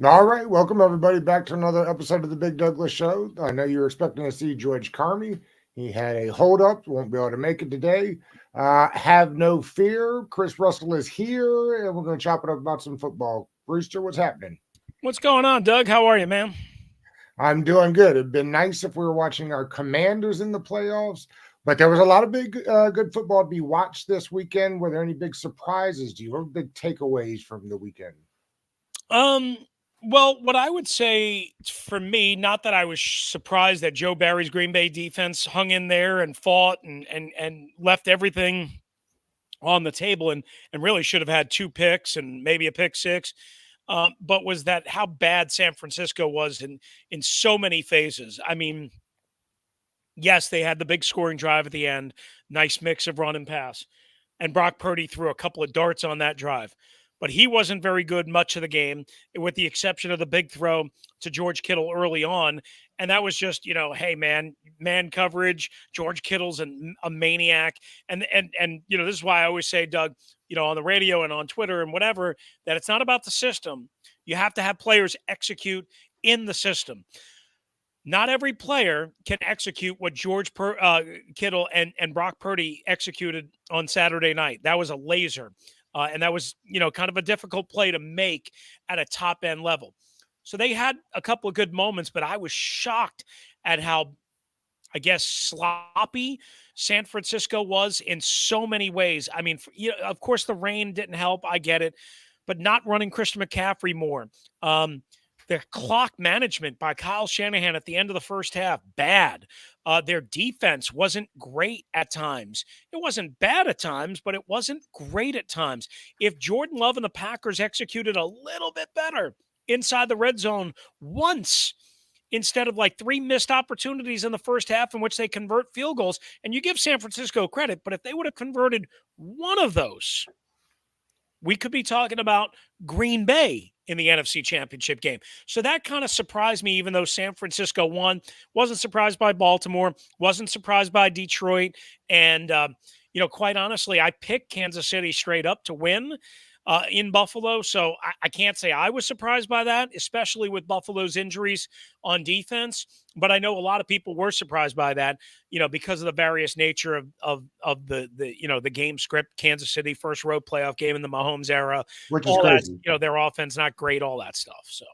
All right, welcome everybody back to another episode of the Big Douglas Show. I know you're expecting to see George Carmi. He had a holdup, won't be able to make it today. Have no fear, Chris Russell is here, and we're going to chop it up about some football. Brewster, what's happening? What's going on, Doug? How are you, man? I'm doing good. It'd been nice if we were watching our Commanders in the playoffs, but there was a lot of good football to be watched this weekend. Were there any big surprises? Do you have big takeaways from the weekend? Um, well, what I would say for me, not that I was surprised that Joe Barry's Green Bay defense hung in there and fought and left everything on the table and really should have had two picks and maybe a pick six. But was that how bad San Francisco was in so many phases? I mean, yes, they had the big scoring drive at the end, nice mix of run and pass. And Brock Purdy threw a couple of darts on that drive. But he wasn't very good much of the game, with the exception of the big throw to George Kittle early on. And that was just, hey, man coverage. George Kittle's a maniac. And this is why I always say, Doug, on the radio and on Twitter and whatever, that it's not about the system. You have to have players execute in the system. Not every player can execute what Kittle and Brock Purdy executed on Saturday night. That was a laser. And that was, kind of a difficult play to make at a top end level. So they had a couple of good moments, but I was shocked at how, I guess, sloppy San Francisco was in so many ways. I mean, of course, the rain didn't help. I get it. But not running Christian McCaffrey more. Their clock management by Kyle Shanahan at the end of the first half, bad. Their defense wasn't great at times. It wasn't bad at times, but it wasn't great at times. If Jordan Love and the Packers executed a little bit better inside the red zone once, instead of like three missed opportunities in the first half in which they convert field goals, and you give San Francisco credit, but if they would have converted one of those, we could be talking about Green Bay in the NFC Championship game. So that kind of surprised me, even though San Francisco won. Wasn't surprised by Baltimore, wasn't surprised by Detroit. And, quite honestly, I picked Kansas City straight up to win in Buffalo. So I can't say I was surprised by that, especially with Buffalo's injuries on defense. But I know a lot of people were surprised by that, because of the various nature of the game script. Kansas City first road playoff game in the Mahomes era, Which is all that, crazy. their offense not great, all that stuff. So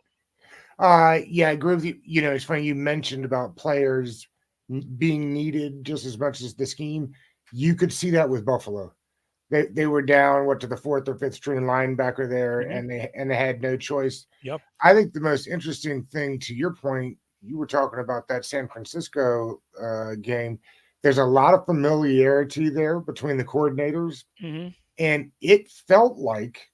Yeah, I agree with you. It's funny you mentioned about players being needed just as much as the scheme. You could see that with Buffalo. They were down to the fourth or fifth string linebacker there, mhm. and they had no choice. Yep. I think the most interesting thing, to your point, you were talking about that San Francisco game. There's a lot of familiarity there between the coordinators, hmm and it felt like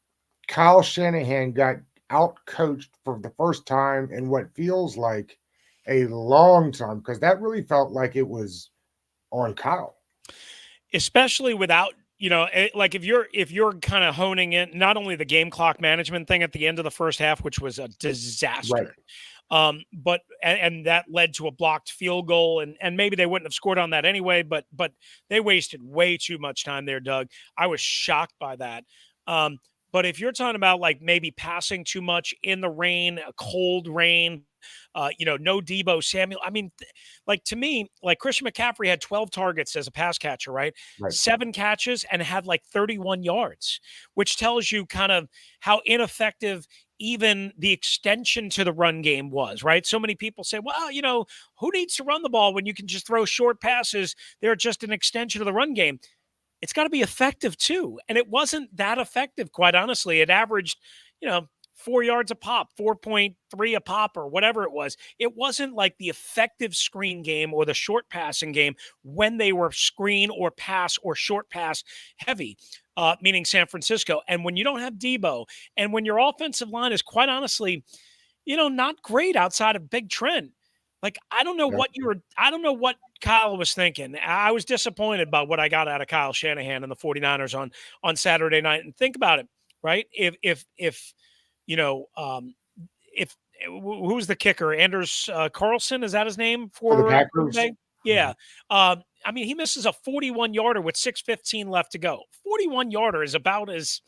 Kyle Shanahan got out coached for the first time in what feels like a long time, because that really felt like it was on Kyle. Especially without, like if you're kind of honing in not only the game clock management thing at the end of the first half, which was a Right. disaster. But and that led to a blocked field goal, and maybe they wouldn't have scored on that anyway. But they wasted way too much time there, Doug. I was shocked by that. Um, but if you're talking about like maybe passing too much in the rain, a cold rain, no Debo Samuel. I mean, like to me, like Christian McCaffrey had 12 targets as a pass catcher, right? Right. 7 catches and had like 31 yards, which tells you kind of how ineffective even the extension to the run game was, right? So many people say, well, who needs to run the ball when you can just throw short passes? They're just an extension of the run game. It's got to be effective too. And it wasn't that effective, quite honestly. It averaged, 4 yards a pop, 4.3 a pop, or whatever it was. It wasn't like the effective screen game or the short passing game when they were screen or pass or short pass heavy, meaning San Francisco. And when you don't have Debo, and when your offensive line is quite honestly, not great outside of Big Trent. Like, I don't know what Kyle was thinking. I was disappointed by what I got out of Kyle Shanahan and the 49ers on Saturday night. And think about it, right? If you know, if who's the kicker? Anders Carlson, is that his name For the for Green Packers. Bay? Yeah. I mean, he misses a 41 yarder with 6:15 left to go. 41 yarder is about as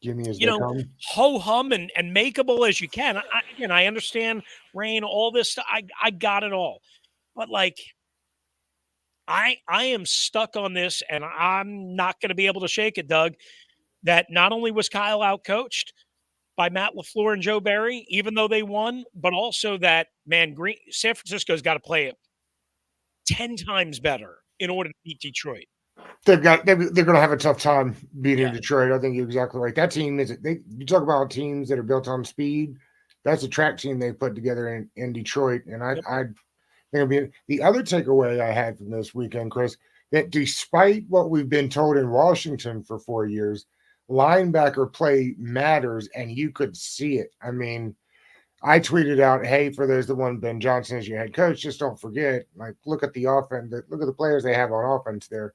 Jimmy as you they know, come. ho hum and makeable as you can. Again, I understand rain, all this stuff. I got it all, but like I am stuck on this, and I'm not going to be able to shake it, Doug. That not only was Kyle outcoached by Matt LaFleur and Joe Barry, even though they won, but also that man, San Francisco's got to play it 10 times better in order to beat Detroit. They're going to have a tough time beating Yeah. Detroit. I think you're exactly right. That team is you talk about teams that are built on speed. That's a track team they put together in Detroit, and I Yep. think it'll be the other takeaway I had from this weekend, Chris, that despite what we've been told in Washington for 4 years, linebacker play matters, and you could see it. I mean, I tweeted out, "Hey, for those that want Ben Johnson as your head coach, just don't forget, like, look at the offense, look at the players they have on offense there."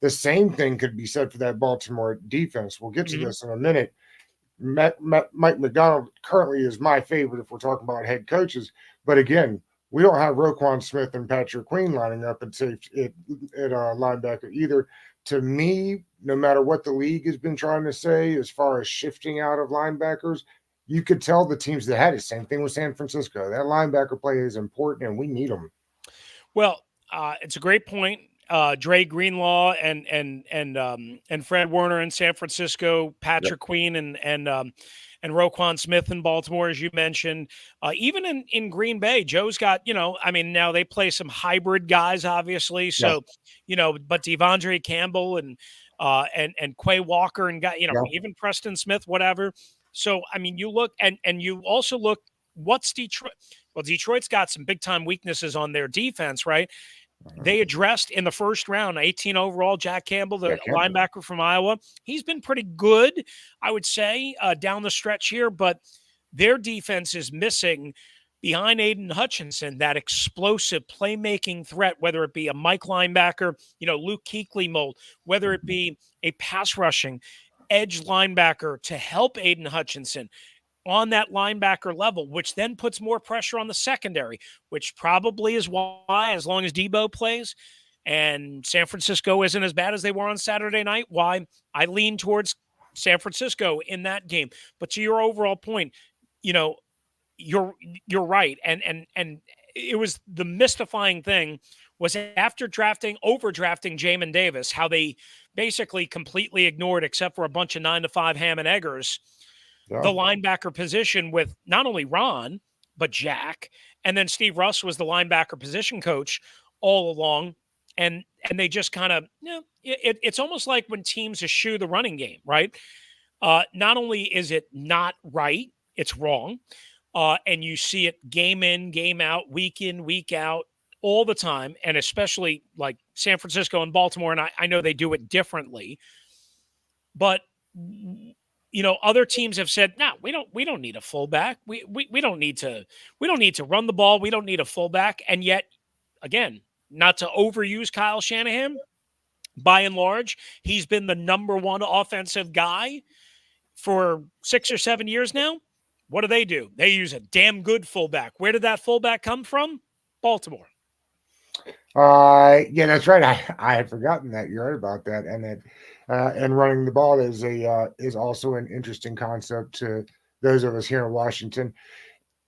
The same thing could be said for that Baltimore defense. We'll get to this in a minute. Mike McDonald currently is my favorite if we're talking about head coaches, but again, we don't have Roquan Smith and Patrick Queen lining up at linebacker either. To me, no matter what the league has been trying to say as far as shifting out of linebackers, you could tell the teams that had it. Same thing with San Francisco. That linebacker play is important, and we need them. Well, it's a great point. Dre Greenlaw and Fred Warner in San Francisco, Patrick Queen and Roquan Smith in Baltimore, as you mentioned. Even in Green Bay, Joe's got, I mean, now they play some hybrid guys, obviously. So, but Devondre Campbell and Quay Walker and even Preston Smith, whatever. So, I mean, you look and you also look, what's Detroit? Well, Detroit's got some big time weaknesses on their defense, right? They addressed in the first round, 18 overall, Jack Campbell, the linebacker from Iowa. He's been pretty good, I would say, down the stretch here, but their defense is missing behind Aiden Hutchinson, that explosive playmaking threat, whether it be a Mike linebacker, Luke Kuechly mold, whether it be a pass rushing edge linebacker to help Aiden Hutchinson on that linebacker level, which then puts more pressure on the secondary, which probably is why, as long as Debo plays and San Francisco isn't as bad as they were on Saturday night, why I lean towards San Francisco in that game. But to your overall point, you're right. And it was the mystifying thing was after overdrafting Jamin Davis, how they basically completely ignored, except for a bunch of 9-to-5 ham and eggers, the linebacker position with not only Ron, but Jack. And then Steve Russ was the linebacker position coach all along. And they just kind of, it's almost like when teams eschew the running game, right? Not only is it not right, it's wrong. And you see it game in, game out, week in, week out, all the time. And especially like San Francisco and Baltimore. And I know they do it differently. But other teams have said, no, we don't need a fullback. We don't need to run the ball. We don't need a fullback. And yet, again, not to overuse Kyle Shanahan, by and large, he's been the number one offensive guy for 6 or 7 years now. What do? They use a damn good fullback. Where did that fullback come from? Baltimore. Yeah, that's right. I had forgotten that. You're right about that. And that and running the ball is also an interesting concept to those of us here in Washington.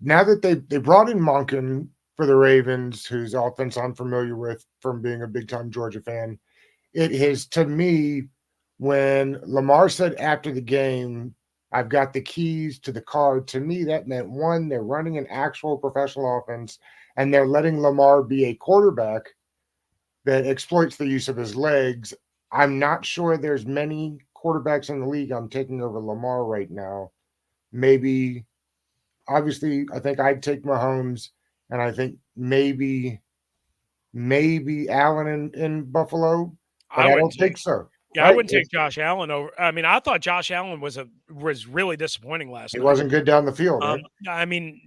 Now that they brought in Monken for the Ravens, whose offense I'm familiar with from being a big time Georgia fan, it is, to me, when Lamar said after the game, "I've got the keys to the car," to me that meant, one, they're running an actual professional offense, and they're letting Lamar be a quarterback that exploits the use of his legs. I'm not sure there's many quarterbacks in the league I'm taking over Lamar right now. Maybe, obviously, I think I'd take Mahomes, and I think maybe Allen in Buffalo, but I don't think so. Yeah, I wouldn't take Josh Allen over. I mean, I thought Josh Allen was really disappointing last night. He wasn't good down the field, right? I mean,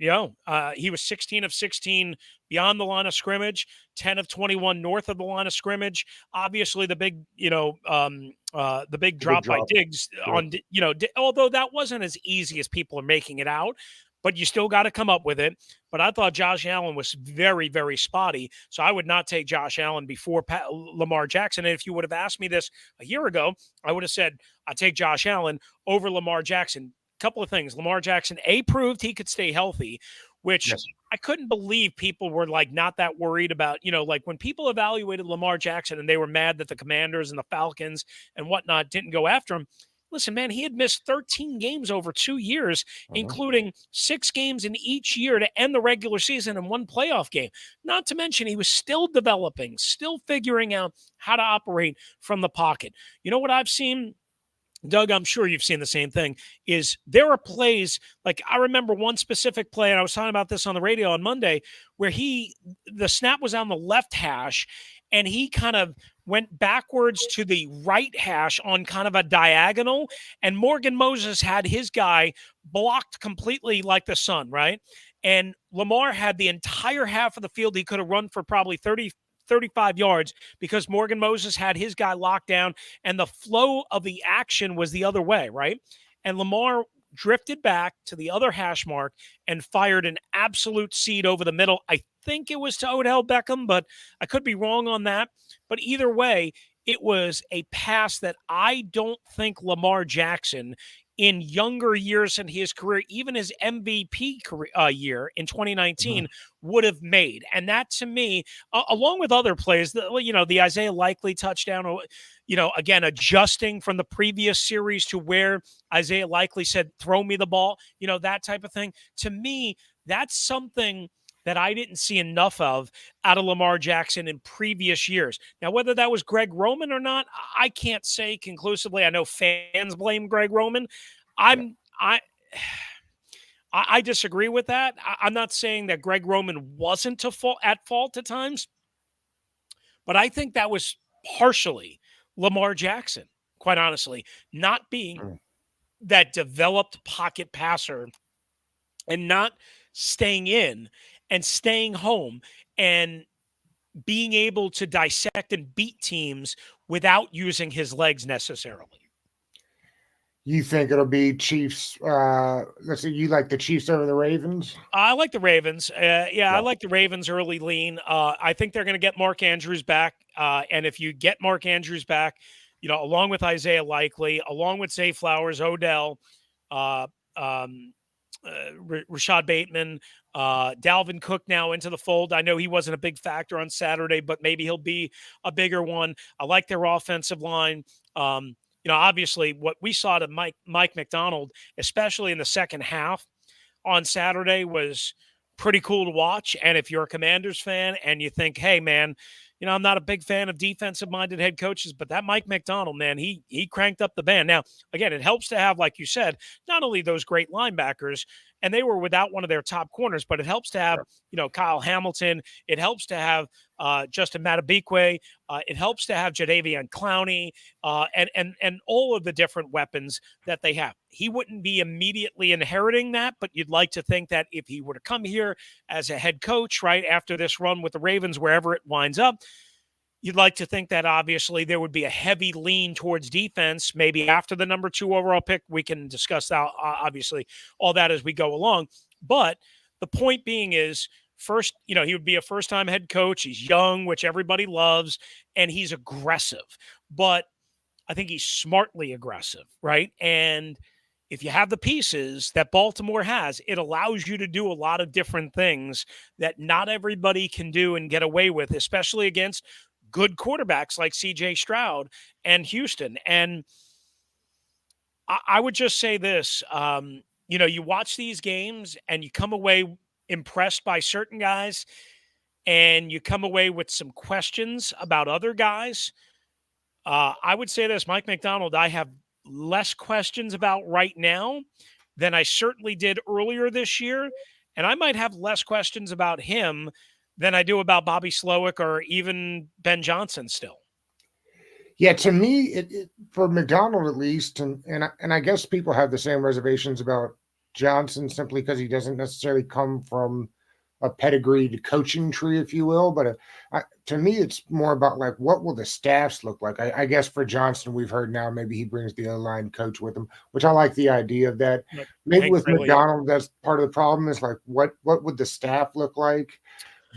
he was 16 of 16 beyond the line of scrimmage, 10 of 21 north of the line of scrimmage. Obviously, the big, the big drop by Diggs on, although that wasn't as easy as people are making it out. but you still got to come up with it. But I thought Josh Allen was very, very spotty. So I would not take Josh Allen before Lamar Jackson. And if you would have asked me this a year ago, I would have said I take Josh Allen over Lamar Jackson. Couple of things. Lamar Jackson, proved he could stay healthy, which Yes. I couldn't believe people were like not that worried about, like when people evaluated Lamar Jackson and they were mad that the Commanders and the Falcons and whatnot didn't go after him. Listen, man, he had missed 13 games over 2 years, including 6 games in each year to end the regular season and 1 playoff game. Not to mention he was still developing, still figuring out how to operate from the pocket. You know what I've seen? Doug, I'm sure you've seen the same thing, is there are plays, like I remember one specific play, and I was talking about this on the radio on Monday, where the snap was on the left hash, and he kind of went backwards to the right hash on kind of a diagonal, and Morgan Moses had his guy blocked completely like the sun, right? And Lamar had the entire half of the field he could have run for probably 35 yards because Morgan Moses had his guy locked down and the flow of the action was the other way, right? And Lamar drifted back to the other hash mark and fired an absolute seed over the middle. I think it was to Odell Beckham, but I could be wrong on that. But either way, it was a pass that I don't think Lamar Jackson in younger years in his career, even his MVP year in 2019, would have made. And that to me, along with other plays, the Isaiah Likely touchdown, again, adjusting from the previous series to where Isaiah Likely said, throw me the ball, that type of thing. To me, that's something that I didn't see enough of out of Lamar Jackson in previous years. Now, whether that was Greg Roman or not, I can't say conclusively. I know fans blame Greg Roman. I disagree with that. I'm not saying that Greg Roman wasn't at fault at times, but I think that was partially Lamar Jackson, quite honestly, not being that developed pocket passer and not staying in and staying home and being able to dissect and beat teams without using his legs necessarily. You think it'll be Chiefs? Let's see. You like the Chiefs over the Ravens? I like the Ravens. I like the Ravens early lean. I think they're going to get Mark Andrews back. And if you get Mark Andrews back, along with Isaiah Likely, along with Zay Flowers, Odell, Rashad Bateman, Dalvin Cook now into the fold. I know he wasn't a big factor on Saturday, but maybe he'll be a bigger one. I like their offensive line. Obviously what we saw to Mike McDonald, especially in the second half on Saturday, was pretty cool to watch. And if you're a Commanders fan and you think, hey, man, I'm not a big fan of defensive-minded head coaches, but that Mike McDonald, man, he cranked up the band. Now, again, it helps to have, like you said, not only those great linebackers, and they were without one of their top corners, but it helps to have, Kyle Hamilton. It helps to have Justin Matabikwe. It helps to have Jadeveon Clowney and all of the different weapons that they have. He wouldn't be immediately inheriting that, but you'd like to think that if he were to come here as a head coach, right, after this run with the Ravens, wherever it winds up, you'd like to think that obviously there would be a heavy lean towards defense, maybe after the number 2 overall pick. We can discuss that, obviously, all that as we go along. But the point being is, first, he would be a first-time head coach. He's young, which everybody loves, and he's aggressive. But I think he's smartly aggressive, right? And if you have the pieces that Baltimore has, it allows you to do a lot of different things that not everybody can do and get away with, especially against good quarterbacks like CJ Stroud and Houston. And I would just say this, you watch these games and you come away impressed by certain guys and you come away with some questions about other guys. I would say this, Mike McDonald, I have less questions about right now than I certainly did earlier this year. And I might have less questions about him than I do about Bobby Slowick or even Ben Johnson still. Yeah, to me, for McDonald at least, and I guess people have the same reservations about Johnson simply because he doesn't necessarily come from a pedigreed coaching tree, if you will. But to me, it's more about like what will the staffs look like. I guess for Johnston, we've heard now maybe he brings the O-line coach with him, which I like the idea of that. Like Maybe Hank with Fraley, yeah. McDonald, that's part of the problem is like what would the staff look like?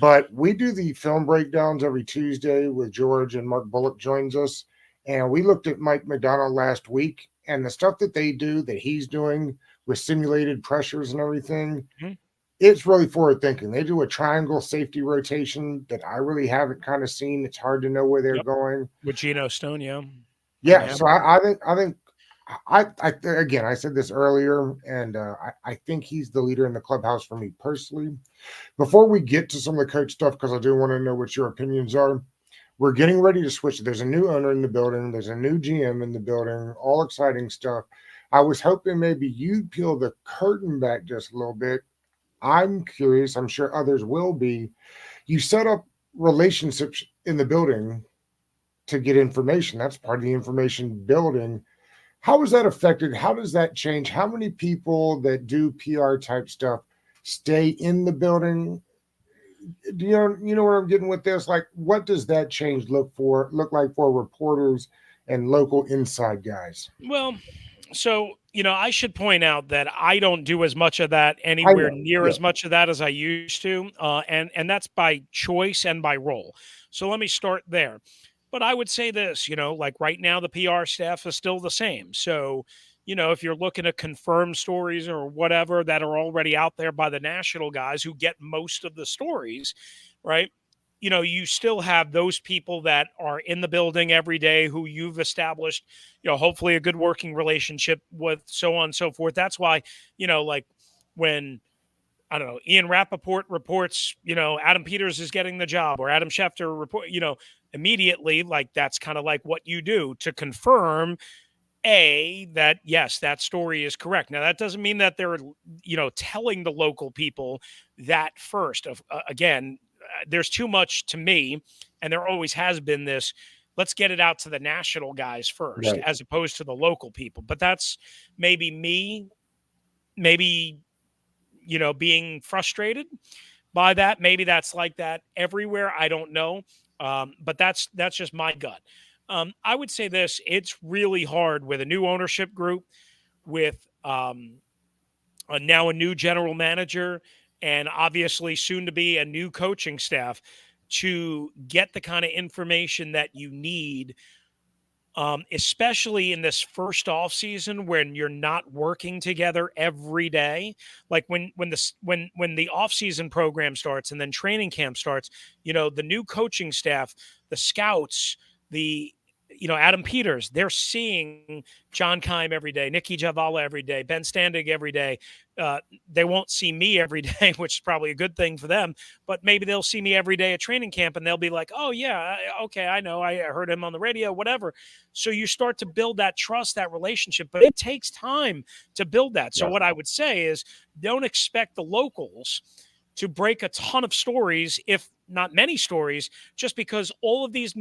But we do the film breakdowns every Tuesday with George, and Mark Bullock joins us. And we looked at Mike McDonald last week, and the stuff that they do, that he's doing with simulated pressures and everything, Mhm. it's really forward thinking. They do a triangle safety rotation that I really haven't kind of seen. It's hard to know where they're Yep. going. With Geno Stone, yeah. Yeah, so I think again, I said this earlier, and I think he's the leader in the clubhouse for me personally. Before we get to some of the coach stuff, because I do want to know what your opinions are, we're getting ready to switch. There's a new owner in the building. There's a new GM in the building. All exciting stuff. I was hoping maybe you'd peel the curtain back just a little bit. I'm curious. I'm sure others will be. You set up relationships in the building to get information. That's part of the information building. How is that affected? How does that change? How many people that do PR type stuff stay in the building? Do you know where I'm getting with this? Like, what does that change look like for reporters and local inside guys? Well, so, I should point out that I don't do as much of that I anywhere know. near Yeah. as much of that as I used to, and that's by choice and by role. So let me start there. But I would say this, like right now, the PR staff is still the same. So, if you're looking to confirm stories or whatever that are already out there by the national guys who get most of the stories, right? You still have those people that are in the building every day who you've established, hopefully a good working relationship with, so on and so forth. That's why, like when I don't know, Ian Rappaport reports, Adam Peters is getting the job, or Adam Schefter report, immediately, like that's kind of like what you do to confirm that yes, that story is correct. Now that doesn't mean that they're, telling the local people that first. Again, there's too much to me, and there always has been this. Let's get it out to the national guys first, Right. as opposed to the local people. But that's maybe me, maybe being frustrated by that. Maybe that's like that everywhere. I don't know. But that's just my gut. I would say this: it's really hard with a new ownership group, with now a new general manager, and obviously soon to be a new coaching staff, to get the kind of information that you need, especially in this first off season when you're not working together every day. Like when the off season program starts and then training camp starts, the new coaching staff, the scouts, the Adam Peters, they're seeing John Keim every day, Nikki Javala every day, Ben Standig every day. They won't see me every day, which is probably a good thing for them, but maybe they'll see me every day at training camp and they'll be like, oh yeah, okay, I know, I heard him on the radio, whatever. So you start to build that trust, that relationship, but it takes time to build that. So Yeah. what I would say is, don't expect the locals to break a ton of stories, if not many stories, just because all of these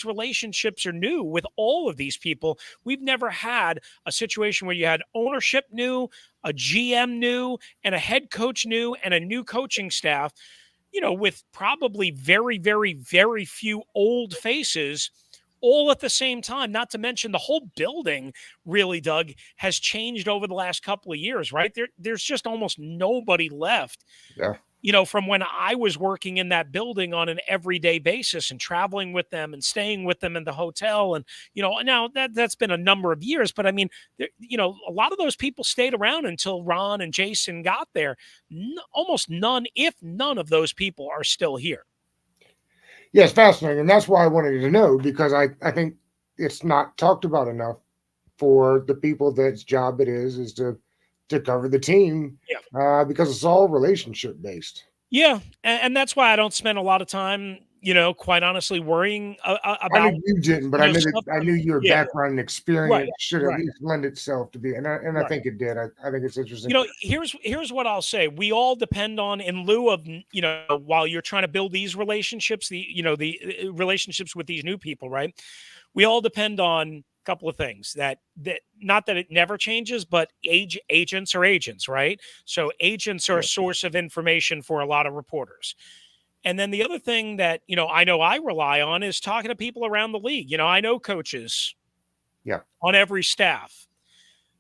relationships are new with all of these people. We've never had a situation where you had ownership new, a GM new, and a head coach new, and a new coaching staff, with probably very, very, very few old faces all at the same time. Not to mention the whole building, really, Doug, has changed over the last couple of years, right? There's just almost nobody left, Yeah. from when I was working in that building on an everyday basis and traveling with them and staying with them in the hotel. And, now that's been a number of years, but I mean, a lot of those people stayed around until Ron and Jason got there. Almost none, if none of those people are still here. Yeah, it's fascinating. And that's why I wanted to know, because I think it's not talked about enough for the people that's job it is to cover the team, Yeah. because it's all relationship based. Yeah. And that's why I don't spend a lot of time, quite honestly, worrying I about, knew you didn't, but I knew stuff. that I knew your Yeah. background and Right. experience should at Right. least lend itself to be, and I Right. think it did. I think it's interesting. Here's what I'll say. We all depend on, in lieu of, while you're trying to build these relationships, the relationships with these new people, right? We all depend on couple of things that not that it never changes, but agents are agents, right? So agents are a Yeah. source of information for a lot of reporters. And then the other thing that, I know I rely on is talking to people around the league. I know coaches Yeah. on every staff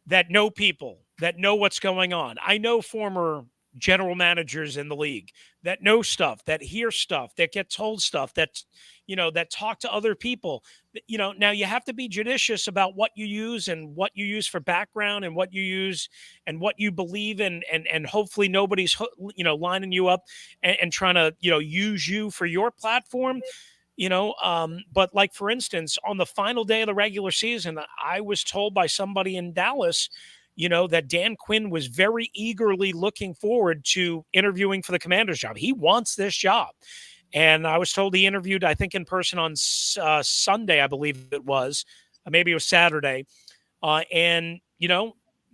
that know people, that know what's going on. I know former general managers in the league that know stuff, that hear stuff, that get told stuff, that talk to other people. Now you have to be judicious about what you use and what you use for background and what you use and what you believe in, and hopefully nobody's lining you up and trying to use you for your platform. But like, for instance, on the final day of the regular season, I was told by somebody in Dallas, that Dan Quinn was very eagerly looking forward to interviewing for the Commander's job. He wants this job. And I was told he interviewed, I think, in person on Sunday, I believe it was. Maybe it was Saturday. And,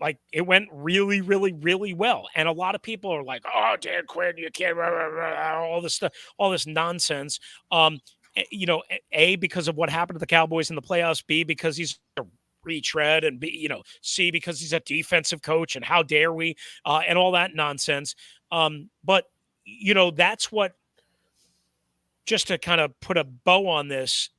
like, it went really, really, really well. And a lot of people are like, oh, Dan Quinn, you can't, blah, blah, blah, all this stuff, all this nonsense. Because of what happened to the Cowboys in the playoffs, B, because he's a retread, and B, C, because he's a defensive coach, and how dare we, and all that nonsense. But, that's what, just to kind of put a bow on this,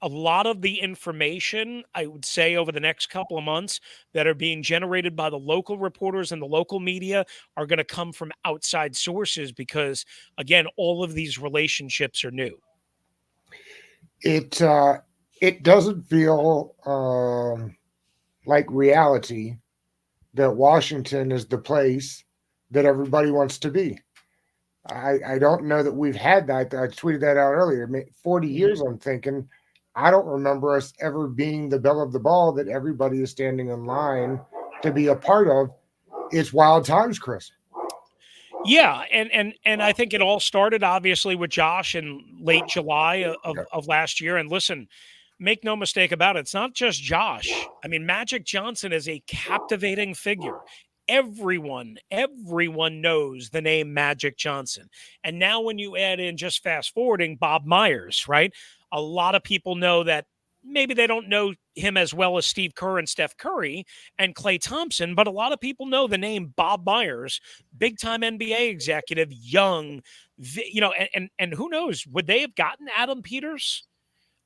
a lot of the information, I would say, over the next couple of months that are being generated by the local reporters and the local media are going to come from outside sources because, again, all of these relationships are new. It doesn't feel like reality that Washington is the place that everybody wants to be. I don't know that we've had that. I tweeted that out earlier. 40 years, I'm thinking. I don't remember us ever being the belle of the ball that everybody is standing in line to be a part of. It's wild times, Chris. Yeah, and I think it all started obviously with Josh in late July of last year. And listen, make no mistake about it, it's not just Josh. I mean, Magic Johnson is a captivating figure. Everyone knows the name Magic Johnson. And now when you add in, just fast forwarding, Bob Myers, right? A lot of people know that. Maybe they don't know him as well as Steve Kerr and Steph Curry and Klay Thompson, but a lot of people know the name Bob Myers, big time NBA executive, young, and who knows, would they have gotten Adam Peters?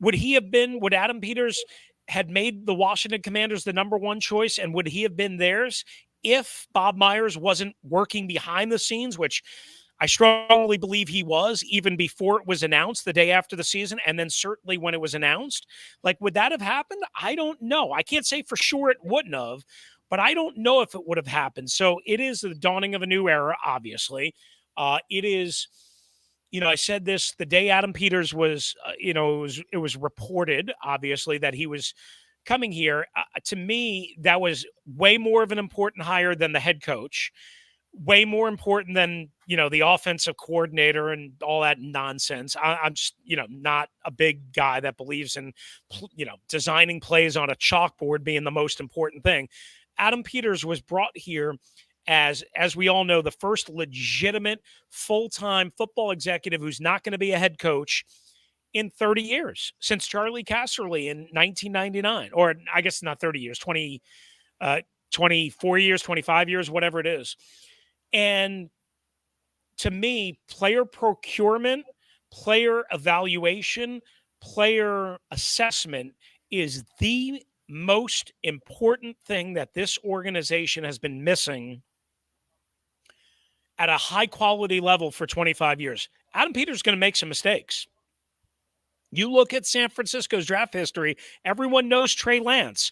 Would Adam Peters had made the Washington Commanders the number one choice, and would he have been theirs if Bob Myers wasn't working behind the scenes, which I strongly believe he was, even before it was announced the day after the season, and then certainly when it was announced? Like, would that have happened? I don't know. I can't say for sure it wouldn't have, but I don't know if it would have happened. So it is the dawning of a new era, obviously. It is, I said this the day Adam Peters was, it was reported, obviously, that he was coming here. To me, that was way more of an important hire than the head coach, way more important than, the offensive coordinator and all that nonsense. I'm just, not a big guy that believes in, designing plays on a chalkboard being the most important thing. Adam Peters was brought here as we all know, the first legitimate full-time football executive who's not going to be a head coach in 30 years, since Charlie Casserly in 1999, or I guess not 30 years, 24 years, 25 years, whatever it is. And to me, player procurement, player evaluation, player assessment is the most important thing that this organization has been missing at a high quality level for 25 years. Adam Peters is going to make some mistakes. You look at San Francisco's draft history, everyone knows Trey Lance.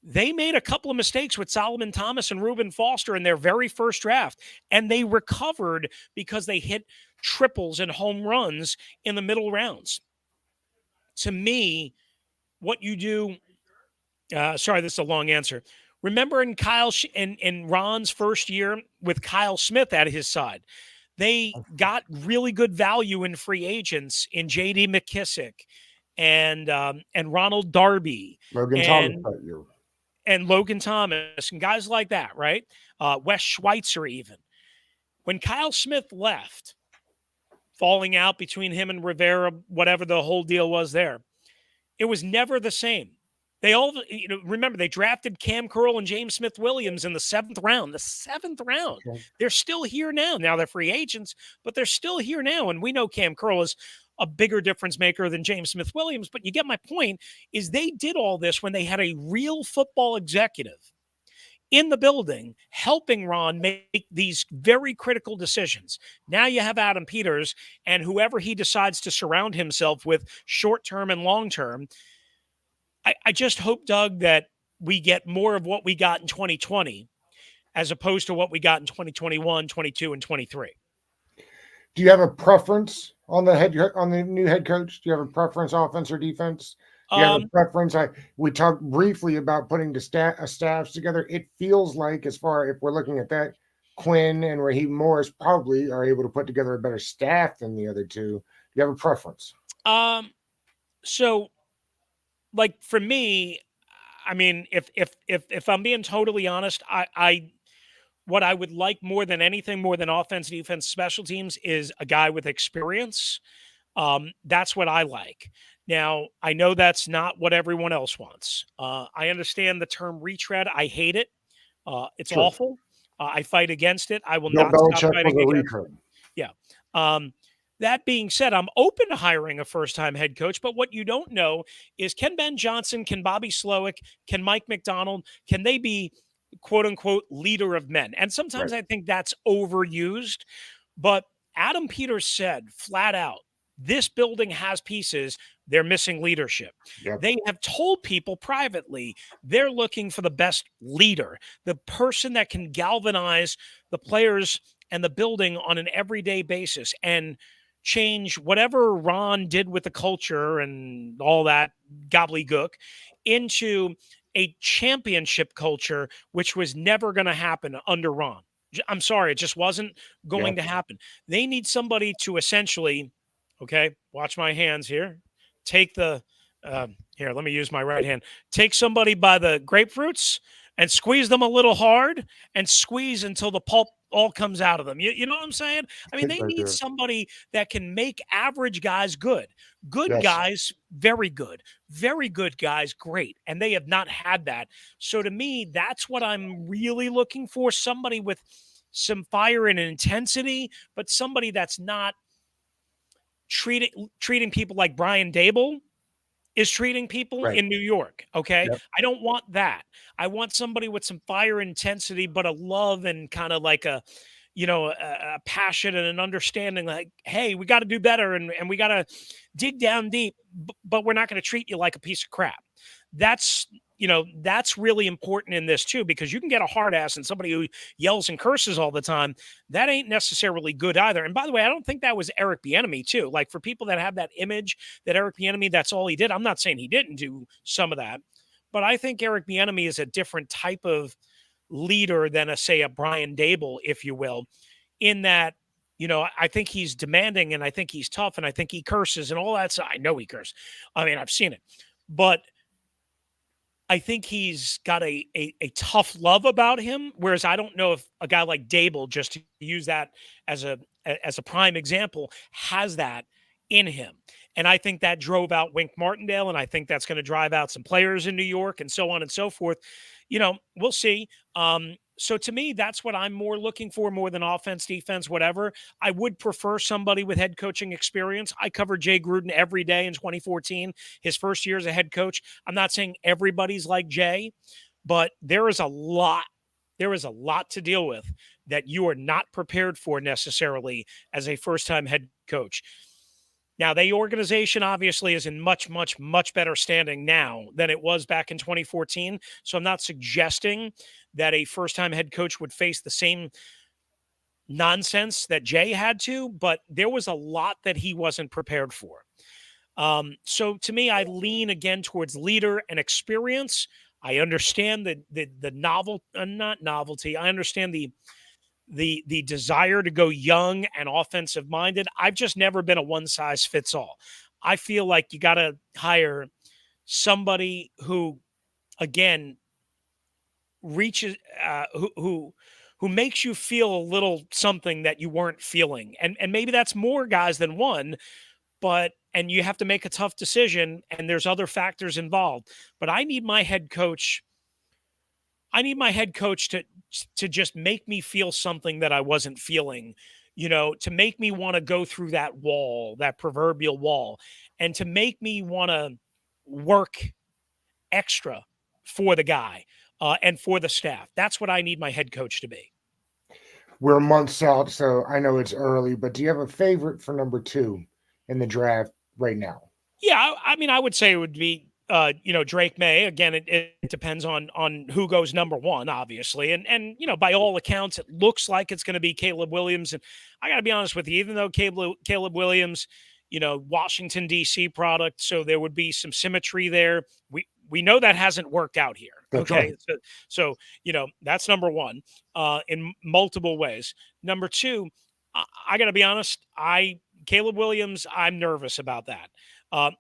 They made a couple of mistakes with Solomon Thomas and Reuben Foster in their very first draft, and they recovered because they hit triples and home runs in the middle rounds. To me, what you do, sorry, this is a long answer. Remember in Ron's first year with Kyle Smith at his side, they got really good value in free agents in J.D. McKissick and Ronald Darby, Logan Thomas that year. And Logan Thomas and guys like that, right? Wes Schweitzer even. When Kyle Smith left, falling out between him and Rivera, whatever the whole deal was there, it was never the same. They all, remember they drafted Cam Curl and James Smith Williams in the 7th round. The 7th round. Okay. They're still here now. Now they're free agents, but they're still here now. And we know Cam Curl is a bigger difference maker than James Smith Williams. But you get my point. Is they did all this when they had a real football executive in the building helping Ron make these very critical decisions. Now you have Adam Peters and whoever he decides to surround himself with, short term and long term. I just hope, Doug, that we get more of what we got in 2020 as opposed to what we got in 2021, 22, and 23. Do you have a preference on the new head coach? Do you have a preference, offense or defense? Do you have a preference? We talked briefly about putting the staffs together. It feels like, as far if we're looking at that, Quinn and Raheem Morris probably are able to put together a better staff than the other two. Do you have a preference? So, like for me, I mean, if I'm being totally honest, I what I would like more than anything, more than offense, defense, special teams, is a guy with experience. That's what I like. Now, I know that's not what everyone else wants. I understand the term retread. I hate it. It's Sure. awful. I fight against it. I will Bill not stop Belichick was fighting a against it. retread. Yeah. That being said, I'm open to hiring a first-time head coach, but what you don't know is, can Ben Johnson, can Bobby Slowick, can Mike McDonald, can they be quote-unquote leader of men? And sometimes Right. I think that's overused, but Adam Peters said flat out, this building has pieces, they're missing leadership. Yep. They have told people privately they're looking for the best leader, the person that can galvanize the players and the building on an everyday basis and change whatever Ron did with the culture and all that gobbledygook into a championship culture, which was never going to happen under Ron. I'm sorry, it just wasn't going to happen. They need somebody to essentially, okay, watch my hands here, take the, here, let me use my right hand, take somebody by the grapefruits and squeeze them a little hard and squeeze until the pulp all comes out of them. You know what I'm saying? I mean, they Right need there. somebody that can make average guys good. Good Yes. guys, very good. Very good guys, great. And they have not had that. So to me, that's what I'm really looking for. Somebody with some fire and intensity, but somebody that's not treating people like Brian Dable is treating people Right. in New York. Okay. Yep. I don't want that. I want somebody with some fire and intensity, but a love and kind of like a passion and an understanding, like, hey, we got to do better and we got to dig down deep, but we're not going to treat you like a piece of crap. That's really important in this too, because you can get a hard ass and somebody who yells and curses all the time. That ain't necessarily good either. And by the way, I don't think that was Eric Bieniemy too. Like, for people that have that image that Eric Bieniemy, that's all he did. I'm not saying he didn't do some of that, but I think Eric Bieniemy is a different type of leader than a Brian Dable, if you will, in that, I think he's demanding and I think he's tough and I think he curses and all that. So I know he curses. I mean, I've seen it, but I think he's got a tough love about him. Whereas I don't know if a guy like Dable, just to use that as a prime example, has that in him. And I think that drove out Wink Martindale, and I think that's going to drive out some players in New York and so on and so forth. We'll see. So to me, that's what I'm more looking for, more than offense, defense, whatever. I would prefer somebody with head coaching experience. I covered Jay Gruden every day in 2014, his first year as a head coach. I'm not saying everybody's like Jay, but there is a lot to deal with that you are not prepared for necessarily as a first-time head coach. Now, the organization obviously is in much, much, much better standing now than it was back in 2014. So I'm not suggesting that a first-time head coach would face the same nonsense that Jay had to, but there was a lot that he wasn't prepared for. So to me, I lean again towards leader and experience. I understand not novelty. I understand the desire to go young and offensive minded. I've just never been a one size fits all. I feel like you got to hire somebody who, again, reaches, who makes you feel a little something that you weren't feeling. And maybe that's more guys than one, and you have to make a tough decision, and there's other factors involved. But I need my head coach. I need my head coach to just make me feel something that I wasn't feeling, to make me want to go through that wall, that proverbial wall, and to make me want to work extra for the guy and for the staff. That's what I need my head coach to be. We're months out, so I know it's early, but do you have a favorite for number 2 in the draft right now? Yeah, I mean, I would say it would be, Drake May. Again, it depends on who goes number one, obviously, and by all accounts, it looks like it's going to be Caleb Williams. And I got to be honest with you, even though Caleb Williams, Washington D.C. product, so there would be some symmetry there. We know that hasn't worked out here. That's Okay, right. so that's number one in multiple ways. Number two, I got to be honest, Caleb Williams, I'm nervous about that.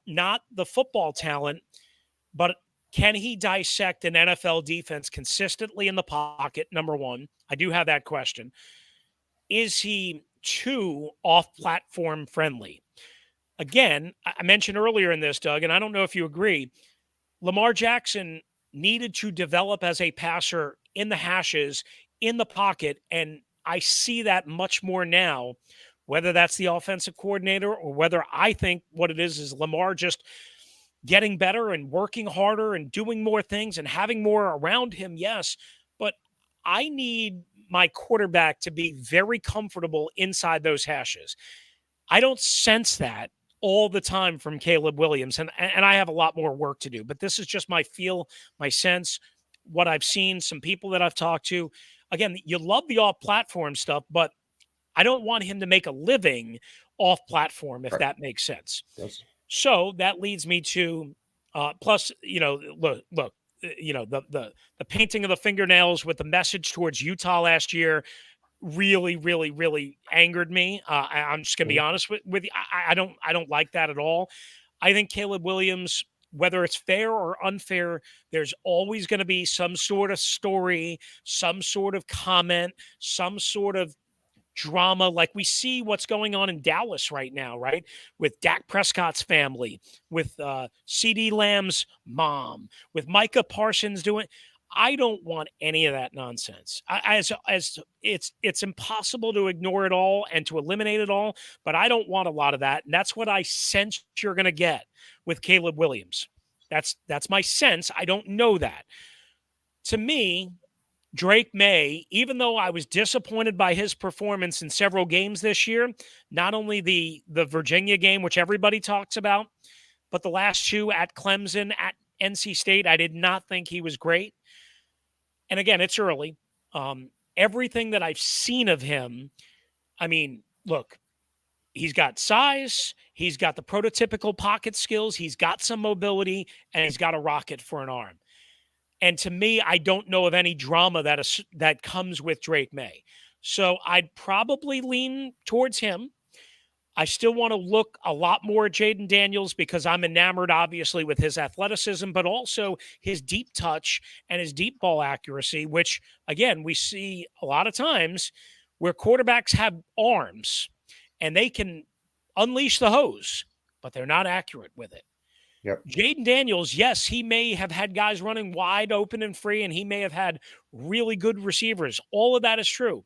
Not the football talent, but can he dissect an NFL defense consistently in the pocket? Number one, I do have that question. Is he too off platform friendly? Again, I mentioned earlier in this, Doug, and I don't know if you agree, Lamar Jackson needed to develop as a passer in the hashes, in the pocket, and I see that much more now, whether that's the offensive coordinator or whether I think what it is Lamar just getting better and working harder and doing more things and having more around him, yes. But I need my quarterback to be very comfortable inside those hashes. I don't sense that all the time from Caleb Williams, and I have a lot more work to do. But this is just my feel, my sense, what I've seen, some people that I've talked to. Again, you love the off-platform stuff, but I don't want him to make a living off-platform, if Right. that makes sense. Yes. So that leads me to plus, look, the painting of the fingernails with the message towards Utah last year really, really, really angered me. I'm just gonna be Mhm. honest with you. I don't like that at all. I think Caleb Williams, whether it's fair or unfair, there's always going to be some sort of story, some sort of comment, some sort of drama. Like we see what's going on in Dallas right now, right? With Dak Prescott's family, with CD Lamb's mom, with Micah Parsons doing. I don't want any of that nonsense. As it's impossible to ignore it all and to eliminate it all, but I don't want a lot of that, and that's what I sense you're going to get with Caleb Williams. That's my sense. I don't know that. To me, Drake May, even though I was disappointed by his performance in several games this year, not only the Virginia game, which everybody talks about, but the last two at Clemson, at NC State, I did not think he was great. And again, it's early. Everything that I've seen of him, I mean, look, he's got size, he's got the prototypical pocket skills, he's got some mobility, and he's got a rocket for an arm. And to me, I don't know of any drama that comes with Drake May. So I'd probably lean towards him. I still want to look a lot more at Jaden Daniels because I'm enamored, obviously, with his athleticism, but also his deep touch and his deep ball accuracy, which, again, we see a lot of times where quarterbacks have arms and they can unleash the hose, but they're not accurate with it. Yep. Jaden Daniels, yes, he may have had guys running wide open and free, and he may have had really good receivers. All of that is true.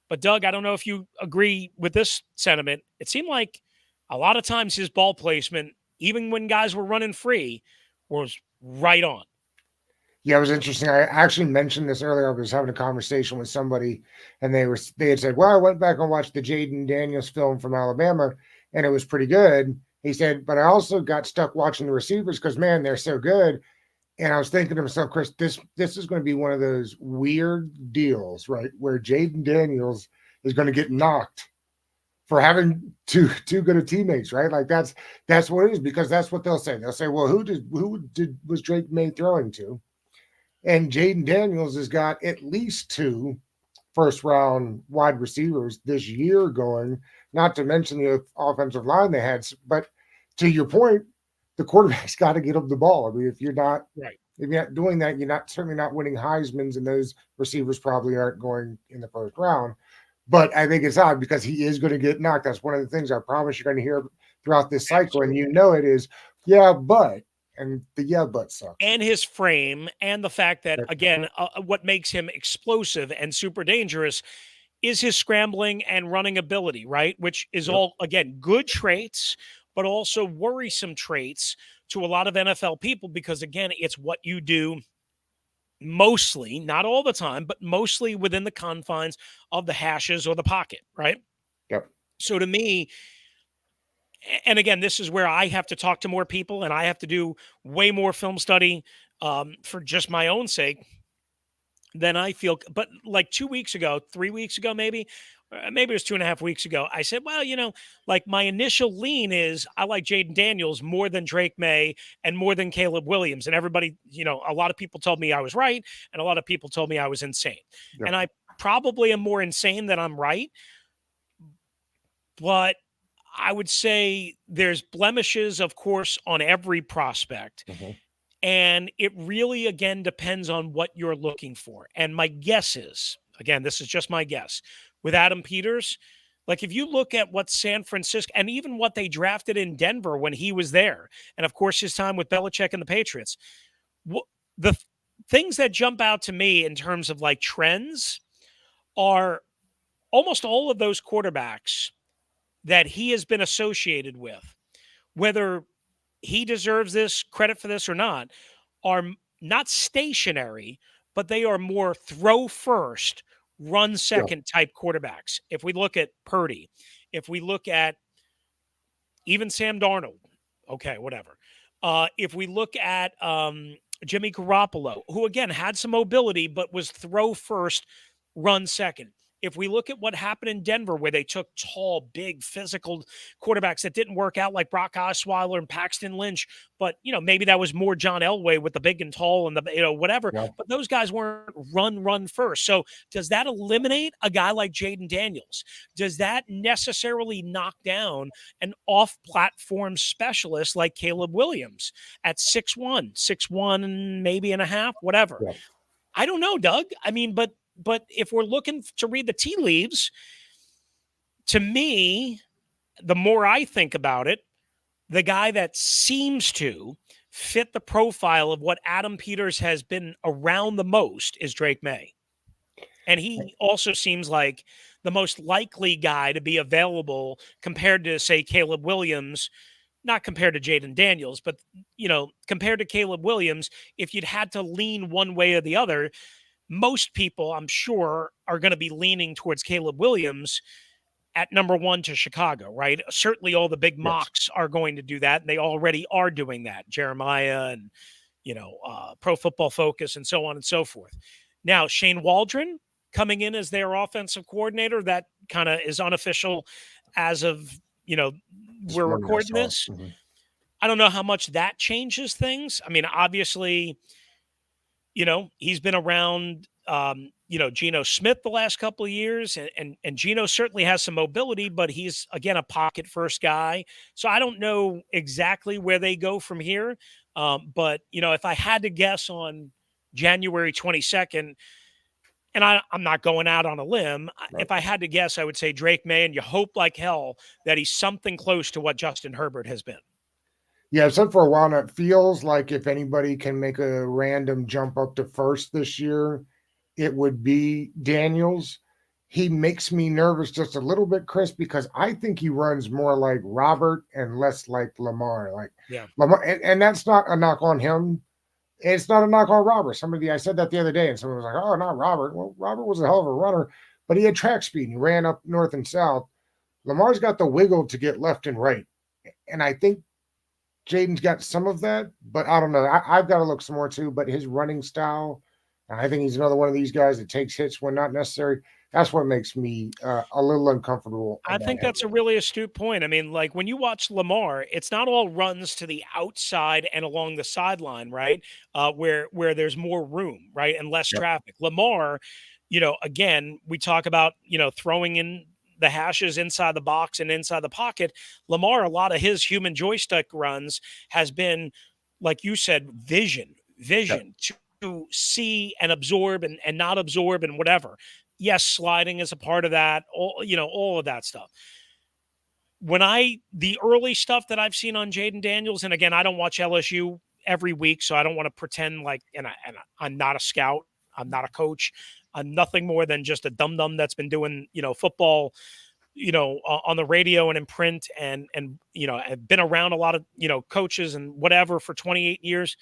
But, Doug, I don't know if you agree with this sentiment. It seemed like a lot of times his ball placement, even when guys were running free, was right on. Yeah, it was interesting. I actually mentioned this earlier. I was having a conversation with somebody, and they had said, "Well, I went back and watched the Jaden Daniels film from Alabama, and it was pretty good." He said, "But I also got stuck watching the receivers because man, they're so good." And I was thinking to myself, Chris, this is going to be one of those weird deals, right, where Jaden Daniels is going to get knocked for having too good of teammates, right? Like that's what it is, because that's what they'll say. They'll say, "Well, who was Drake May throwing to?" And Jaden Daniels has got at least 2 first round wide receivers this year going, not to mention the offensive line they had. But to your point, the quarterback's got to get them the ball. I mean, if you're not doing that, you're certainly not winning Heisman's, and those receivers probably aren't going in the first round. But I think it's odd because he is going to get knocked. That's one of the things I promise you're going to hear throughout this cycle. And you know it is, yeah, but, and the yeah, but sucks. And his frame, and the fact that, again, what makes him explosive and super dangerous is his scrambling and running ability, right? Which is all, again, good traits, but also worrisome traits to a lot of NFL people because, again, it's what you do mostly, not all the time, but mostly within the confines of the hashes or the pocket, right? Yep. So to me, and again, this is where I have to talk to more people and I have to do way more film study for just my own sake than I feel. But like 2 weeks ago, 3 weeks ago, maybe it was 2.5 weeks ago, I said, well, like my initial lean is I like Jaden Daniels more than Drake May and more than Caleb Williams. And everybody, a lot of people told me I was right. And a lot of people told me I was insane. Yep. And I probably am more insane than I'm right. But I would say there's blemishes, of course, on every prospect. Mm-hmm. And it really, again, depends on what you're looking for. And my guess is, again, this is just my guess, with Adam Peters, like if you look at what San Francisco and even what they drafted in Denver when he was there, and of course his time with Belichick and the Patriots, the things that jump out to me in terms of like trends are almost all of those quarterbacks that he has been associated with, whether he deserves this credit for this or not, are not stationary, but they are more throw first, run second type quarterbacks. If we look at Purdy, if we look at even Sam Darnold, okay, whatever. If we look at Jimmy Garoppolo, who again had some mobility, but was throw first, run second. If we look at what happened in Denver, where they took tall, big, physical quarterbacks that didn't work out, like Brock Osweiler and Paxton Lynch, but maybe that was more John Elway with the big and tall and the whatever. Yeah. But those guys weren't run first. So does that eliminate a guy like Jaden Daniels? Does that necessarily knock down an off-platform specialist like Caleb Williams at 6'1", maybe and a half, whatever? Yeah. I don't know, Doug. I mean, but if we're looking to read the tea leaves, to me, the more I think about it, the guy that seems to fit the profile of what Adam Peters has been around the most is Drake May. And he also seems like the most likely guy to be available compared to, say, Caleb Williams, not compared to Jaden Daniels, but, compared to Caleb Williams, if you'd had to lean one way or the other, most people, I'm sure, are going to be leaning towards Caleb Williams at number one to Chicago, right? Certainly all the big mocks are going to do that. And they already are doing that. Jeremiah and, Pro Football Focus and so on and so forth. Now, Shane Waldron coming in as their offensive coordinator, that kind of is unofficial as of, we're recording this. Mm-hmm. I don't know how much that changes things. I mean, obviously, he's been around, Geno Smith the last couple of years, and Geno certainly has some mobility, but he's, again, a pocket first guy. So I don't know exactly where they go from here. But, if I had to guess on January 22nd, and I'm not going out on a limb, right. If I had to guess, I would say Drake May, and you hope like hell that he's something close to what Justin Herbert has been. Yeah, I've said for a while now, it feels like if anybody can make a random jump up to first this year, it would be Daniels. He makes me nervous just a little bit, Chris, because I think he runs more like Robert and less like Lamar. Lamar, and that's not a knock on him. It's not a knock on Robert. I said that the other day, and someone was like, "Oh, not Robert." Well, Robert was a hell of a runner, but he had track speed and he ran up north and south. Lamar's got the wiggle to get left and right, and I think Jaden's got some of that, but I don't know. I've got to look some more too. But his running style, I think he's another one of these guys that takes hits when not necessary. That's what makes me a little uncomfortable. I think that's a really astute point. I mean, like when you watch Lamar, it's not all runs to the outside and along the sideline, right? Where there's more room, right, and less traffic. Lamar, again, we talk about throwing in the hashes inside the box and inside the pocket. Lamar, a lot of his human joystick runs has been, like you said, vision to see and absorb and not absorb and whatever. Yes, sliding is a part of that, all of that stuff. the early stuff that I've seen on Jaden Daniels, and again, I don't watch LSU every week, so I don't want to pretend like, and I'm not a scout, I'm not a coach, I'm nothing more than just a dum dum that's been doing, football, on the radio and in print, and I've been around a lot of coaches and whatever for 28 years.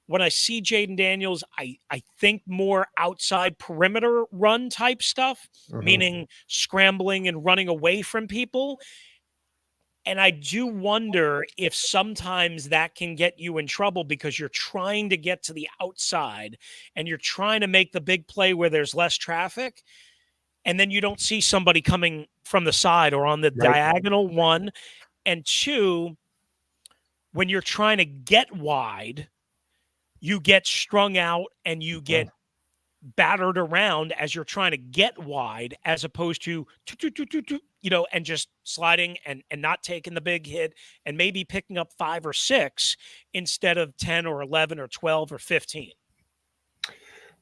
When I see Jaden Daniels, I think more outside perimeter run type stuff, meaning scrambling and running away from people. And I do wonder if sometimes that can get you in trouble because you're trying to get to the outside and you're trying to make the big play where there's less traffic. And then you don't see somebody coming from the side or on the diagonal, one. And two, when you're trying to get wide, you get strung out and you get battered around as you're trying to get wide, as opposed to, and just sliding and not taking the big hit and maybe picking up 5 or 6 instead of 10 or 11 or 12 or 15.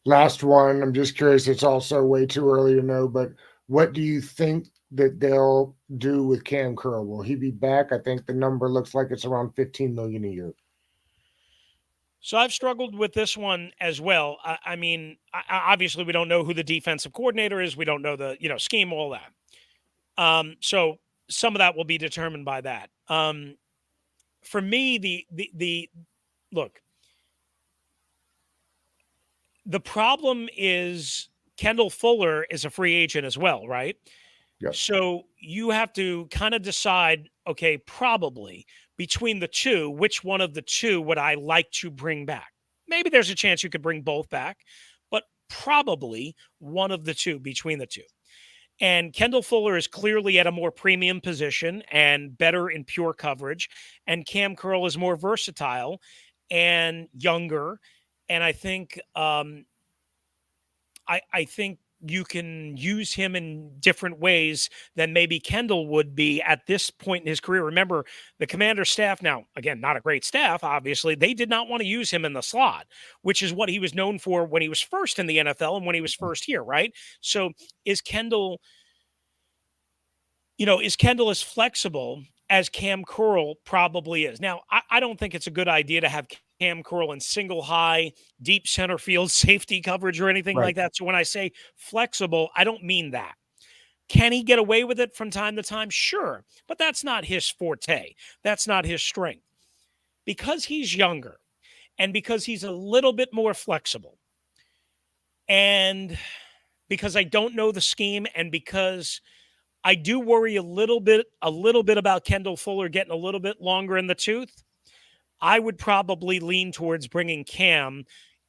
Last one. I'm just curious. It's also way too early to know, but what do you think that they'll do with Cam Curl? Will he be back? I think the number looks like it's around $15 million a year. So I've struggled with this one as well. I mean, obviously we don't know who the defensive coordinator is. We don't know the scheme, all that. So some of that will be determined by that. For me, the look, the problem is Kendall Fuller is a free agent as well, right? Yes. So you have to kind of decide, okay, probably between the two, which one of the two would I like to bring back? Maybe there's a chance you could bring both back, but probably one of the two between the two. And Kendall Fuller is clearly at a more premium position and better in pure coverage. And Cam Curl is more versatile and younger. And I think I think you can use him in different ways than maybe Kendall would be at this point in his career. Remember, the Commander staff, now, again, not a great staff, obviously, they did not want to use him in the slot, which is what he was known for when he was first in the NFL and when he was first here, right? So is Kendall as flexible as Cam Curl probably is? Now, I don't think it's a good idea to have Cam Curl in single high, deep center field safety coverage or anything like that. So when I say flexible, I don't mean that. Can he get away with it from time to time? Sure. But that's not his forte. That's not his strength. Because he's younger and because he's a little bit more flexible and because I don't know the scheme and because I do worry a little bit about Kendall Fuller getting a little bit longer in the tooth, I would probably lean towards bringing Cam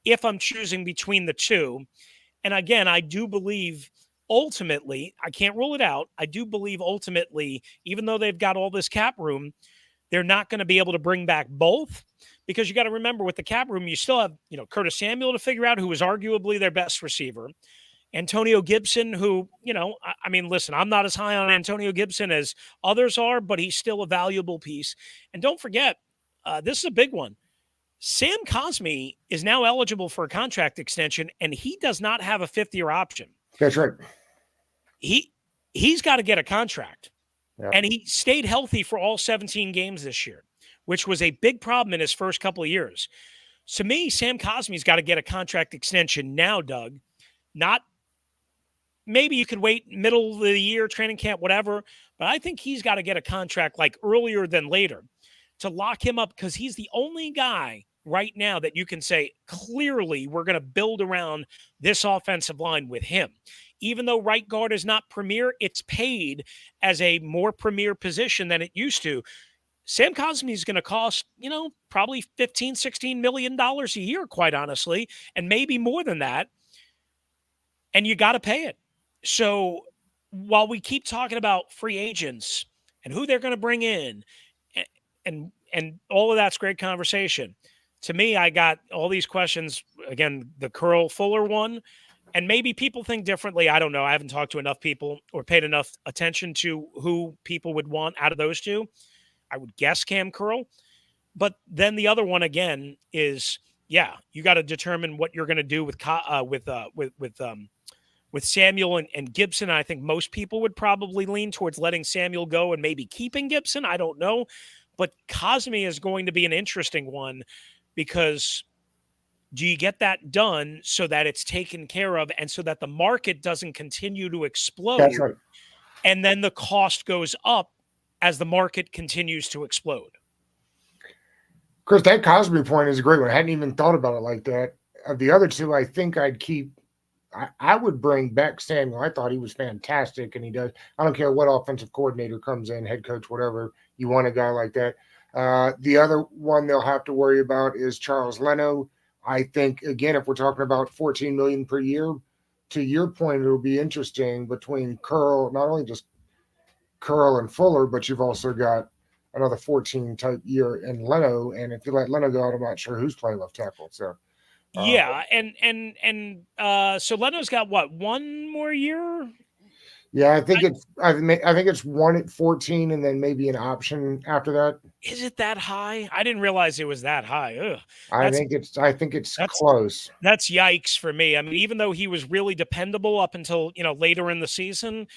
if I'm choosing between the two. And again, I do believe ultimately, I can't rule it out. I do believe ultimately, even though they've got all this cap room, they're not going to be able to bring back both, because you got to remember with the cap room, you still have, Curtis Samuel to figure out, who was arguably their best receiver. Antonio Gibson, who, I mean, listen, I'm not as high on Antonio Gibson as others are, but he's still a valuable piece. And don't forget, this is a big one. Sam Cosmi is now eligible for a contract extension, and he does not have a 5th-year option. That's right. He's got to get a contract. Yeah. And he stayed healthy for all 17 games this year, which was a big problem in his first couple of years. To me, Sam Cosmi's got to get a contract extension now, Doug. Not maybe you could wait middle of the year, training camp, whatever, but I think he's got to get a contract like earlier than later to lock him up, because he's the only guy right now that you can say clearly we're going to build around this offensive line with him. Even though right guard is not premier, it's paid as a more premier position than it used to. Sam Cosmi is going to cost, probably $15, $16 million a year, quite honestly, and maybe more than that. And you got to pay it. So while we keep talking about free agents and who they're going to bring in and all of that's great conversation, to me, I got all these questions. Again, the Curl Fuller one, and maybe people think differently. I don't know. I haven't talked to enough people or paid enough attention to who people would want out of those two. I would guess Cam Curl. But then the other one again is, you got to determine what you're going to do with with Samuel and Gibson. I think most people would probably lean towards letting Samuel go and maybe keeping Gibson. I don't know. But Cosmi is going to be an interesting one because do you get that done so that it's taken care of and so that the market doesn't continue to explode? That's right. And then the cost goes up as the market continues to explode. Chris, that Cosmi point is a great one. I hadn't even thought about it like that. Of the other two, I think I'd keep. I would bring back Samuel. I thought he was fantastic, and he does. I don't care what offensive coordinator comes in, head coach, whatever. You want a guy like that. The other one they'll have to worry about is Charles Leno. I think, again, if we're talking about $14 million per year, to your point, it'll be interesting between Curl, not only just Curl and Fuller, but you've also got another 14 type year in Leno. And if you let Leno go out, I'm not sure who's playing left tackle. So, yeah. So Leno's got what, one more year? Yeah, I think it's one at 14 and then maybe an option after that. Is it that high? I didn't realize it was that high. Ugh. I think it's close. That's yikes for me. I mean, even though he was really dependable up until, later in the season,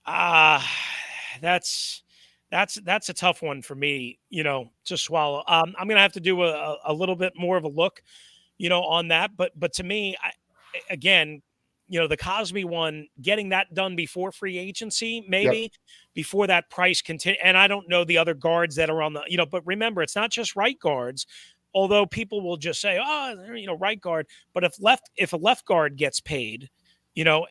that's a tough one for me, to swallow. I'm going to have to do a little bit more of a look, on that. But to me, again, the Cosmi one, getting that done before free agency, maybe before that price continue. And I don't know the other guards that are on the, but remember, it's not just right guards, although people will just say, oh, right guard. But if a left guard gets paid, again,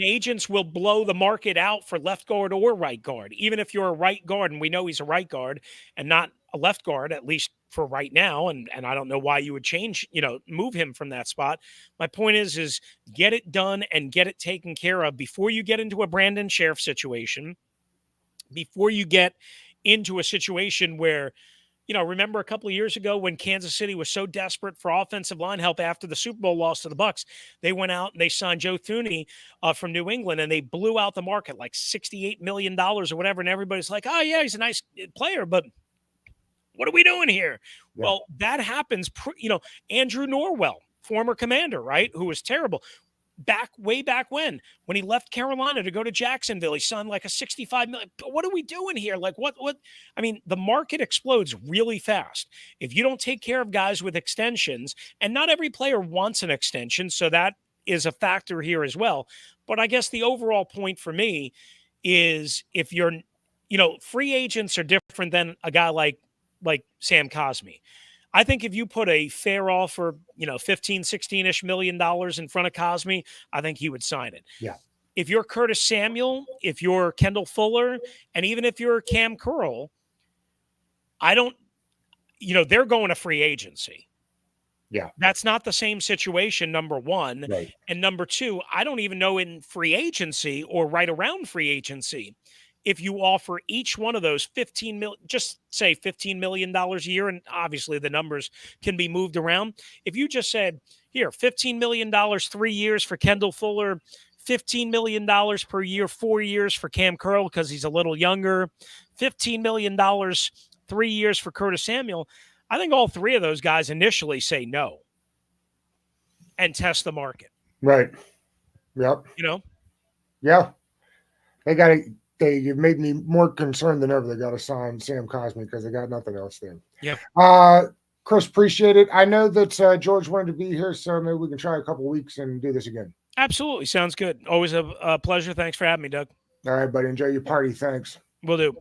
agents will blow the market out for left guard or right guard, even if you're a right guard. And we know he's a right guard and not a left guard, at least for right now. And I don't know why you would change, move him from that spot. My point is get it done and get it taken care of before you get into a Brandon Sheriff situation, before you get into a situation where, remember a couple of years ago when Kansas City was so desperate for offensive line help after the Super Bowl loss to the Bucs, they went out and they signed Joe Thuney from New England, and they blew out the market like $68 million or whatever. And everybody's like, oh yeah, he's a nice player, but what are we doing here? Yeah. Well, that happens. Andrew Norwell, former commander, right, who was terrible. Way back when he left Carolina to go to Jacksonville, he signed like a $65 million. But what are we doing here? Like what? I mean, the market explodes really fast. If you don't take care of guys with extensions, and not every player wants an extension, so that is a factor here as well. But I guess the overall point for me is if you're, free agents are different than a guy like Sam Cosmi. I think if you put a fair offer, 15, 16-ish million dollars in front of Cosmi, I think he would sign it. Yeah. If you're Curtis Samuel, if you're Kendall Fuller, and even if you're Cam Curl, they're going to free agency. Yeah. That's not the same situation, number one. Right. And number two, I don't even know in free agency or right around free agency, if you offer each one of those just say $15 million a year, and obviously the numbers can be moved around. If you just said, here, $15 million, 3 years for Kendall Fuller, $15 million per year, 4 years for Cam Curl because he's a little younger, $15 million, 3 years for Curtis Samuel, I think all three of those guys initially say no and test the market. Right. Yep. Yeah. You've made me more concerned than ever. They got to sign Sam Cosmi because they got nothing else then. Yeah. Chris, appreciate it. I know that George wanted to be here, so maybe we can try a couple of weeks and do this again. Absolutely. Sounds good. Always a pleasure. Thanks for having me, Doug. All right, buddy. Enjoy your party. Thanks. Will do.